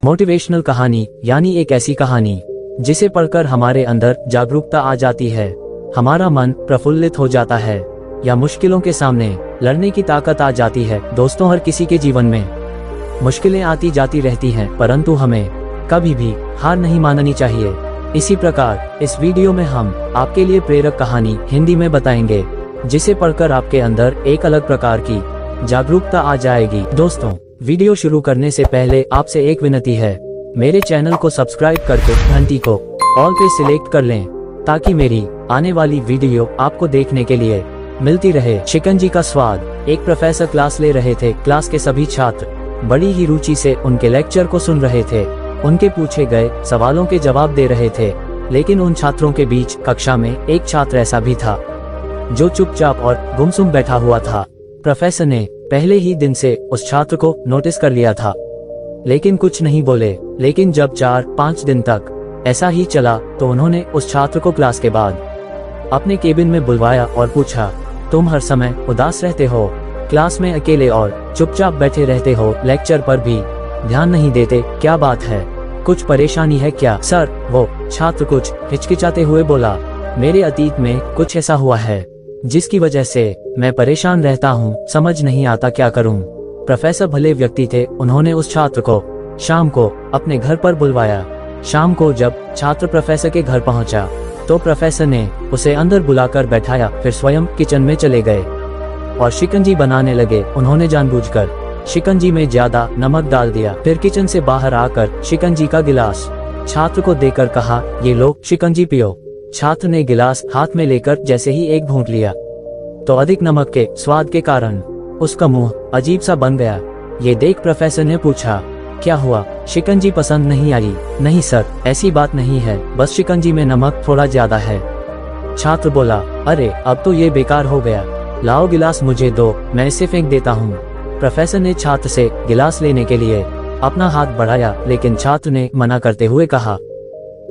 Motivational कहानी यानी एक ऐसी कहानी जिसे पढ़कर हमारे अंदर जागरूकता आ जाती है, हमारा मन प्रफुल्लित हो जाता है या मुश्किलों के सामने लड़ने की ताकत आ जाती है। दोस्तों, हर किसी के जीवन में मुश्किलें आती जाती रहती हैं, परंतु हमें कभी भी हार नहीं माननी चाहिए। इसी प्रकार इस वीडियो में हम आपके लिए प्रेरक कहानी हिंदी में बताएंगे, जिसे पढ़कर आपके अंदर एक अलग प्रकार की जागरूकता आ जाएगी। दोस्तों, वीडियो शुरू करने से पहले आपसे एक विनती है, मेरे चैनल को सब्सक्राइब करके घंटी को ऑल पे सिलेक्ट कर लें, ताकि मेरी आने वाली वीडियो आपको देखने के लिए मिलती रहे। शिकंजी का स्वाद। एक प्रोफेसर क्लास ले रहे थे। क्लास के सभी छात्र बड़ी ही रुचि से उनके लेक्चर को सुन रहे थे, उनके पूछे गए सवालों के जवाब दे रहे थे। लेकिन उन छात्रों के बीच कक्षा में एक छात्र ऐसा भी था जो चुपचाप और गुमसुम बैठा हुआ था। प्रोफेसर ने पहले ही दिन से उस छात्र को नोटिस कर लिया था, लेकिन कुछ नहीं बोले। लेकिन जब 4-5 दिन तक ऐसा ही चला तो उन्होंने उस छात्र को क्लास के बाद अपने केबिन में बुलवाया और पूछा, तुम हर समय उदास रहते हो, क्लास में अकेले और चुपचाप बैठे रहते हो, लेक्चर पर भी ध्यान नहीं देते, क्या बात है? कुछ परेशानी है क्या? सर, वो छात्र कुछ हिचकिचाते हुए बोला, मेरे अतीत में कुछ ऐसा हुआ है जिसकी वजह से मैं परेशान रहता हूँ, समझ नहीं आता क्या करूँ। प्रोफेसर भले व्यक्ति थे, उन्होंने उस छात्र को शाम को अपने घर पर बुलवाया। शाम को जब छात्र प्रोफेसर के घर पहुंचा तो प्रोफेसर ने उसे अंदर बुलाकर बैठाया, फिर स्वयं किचन में चले गए और शिकंजी बनाने लगे। उन्होंने जानबूझकर शिकंजी में ज्यादा नमक डाल दिया। फिर किचन से बाहर आकर शिकंजी का गिलास छात्र को देकर कहा, ये लो शिकंजी पियो। छात्र ने गिलास हाथ में लेकर जैसे ही एक घूंट लिया तो अधिक नमक के स्वाद के कारण उसका मुंह अजीब सा बन गया। ये देख प्रोफेसर ने पूछा, क्या हुआ, शिकंजी पसंद नहीं आई? नहीं सर, ऐसी बात नहीं है, बस शिकंजी में नमक थोड़ा ज्यादा है। छात्र बोला, अरे अब तो ये बेकार हो गया, लाओ गिलास मुझे दो, मैं इसे फेंक देता हूँ। प्रोफेसर ने छात्र से गिलास लेने के लिए अपना हाथ बढ़ाया, लेकिन छात्र ने मना करते हुए कहा,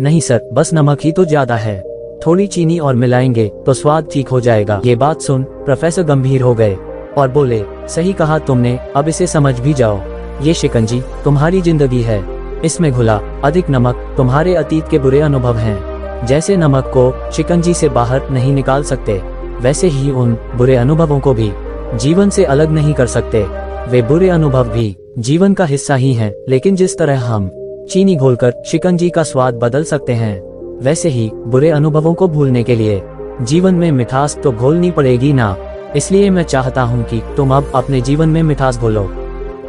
नहीं सर, बस नमक ही तो ज्यादा है, थोड़ी चीनी और मिलाएंगे तो स्वाद ठीक हो जाएगा। ये बात सुन प्रोफेसर गंभीर हो गए और बोले, सही कहा तुमने, अब इसे समझ भी जाओ। ये शिकंजी तुम्हारी जिंदगी है, इसमें घुला अधिक नमक तुम्हारे अतीत के बुरे अनुभव हैं। जैसे नमक को शिकंजी से बाहर नहीं निकाल सकते, वैसे ही उन बुरे अनुभवों को भी जीवन से अलग नहीं कर सकते। वे बुरे अनुभव भी जीवन का हिस्सा ही हैं, लेकिन जिस तरह हम चीनी घोलकर शिकंजी का स्वाद बदल सकते हैं, वैसे ही बुरे अनुभवों को भूलने के लिए जीवन में मिठास तो घोलनी पड़ेगी ना। इसलिए मैं चाहता हूँ कि तुम अब अपने जीवन में मिठास घोलो।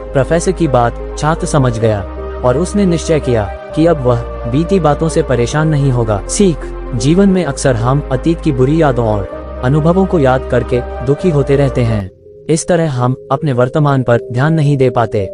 प्रोफेसर की बात छात्र समझ गया और उसने निश्चय किया कि अब वह बीती बातों से परेशान नहीं होगा। सीख। जीवन में अक्सर हम अतीत की बुरी यादों और अनुभवों को याद करके दुखी होते रहते हैं। इस तरह हम अपने वर्तमान पर ध्यान नहीं दे पाते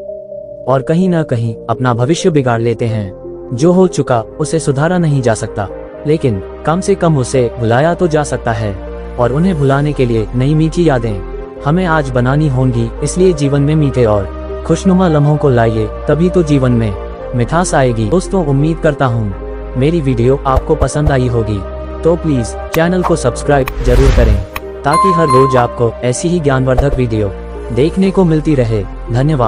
और कहीं न कहीं अपना भविष्य बिगाड़ लेते हैं। जो हो चुका उसे सुधारा नहीं जा सकता, लेकिन कम से कम उसे भुलाया तो जा सकता है, और उन्हें भुलाने के लिए नई मीठी यादें हमें आज बनानी होंगी। इसलिए जीवन में मीठे और खुशनुमा लम्हों को लाइए, तभी तो जीवन में मिठास आएगी। दोस्तों, उम्मीद करता हूँ मेरी वीडियो आपको पसंद आई होगी, तो प्लीज चैनल को सब्सक्राइब जरूर करें, ताकि हर रोज आपको ऐसी ही ज्ञानवर्धक वीडियो देखने को मिलती रहे। धन्यवाद।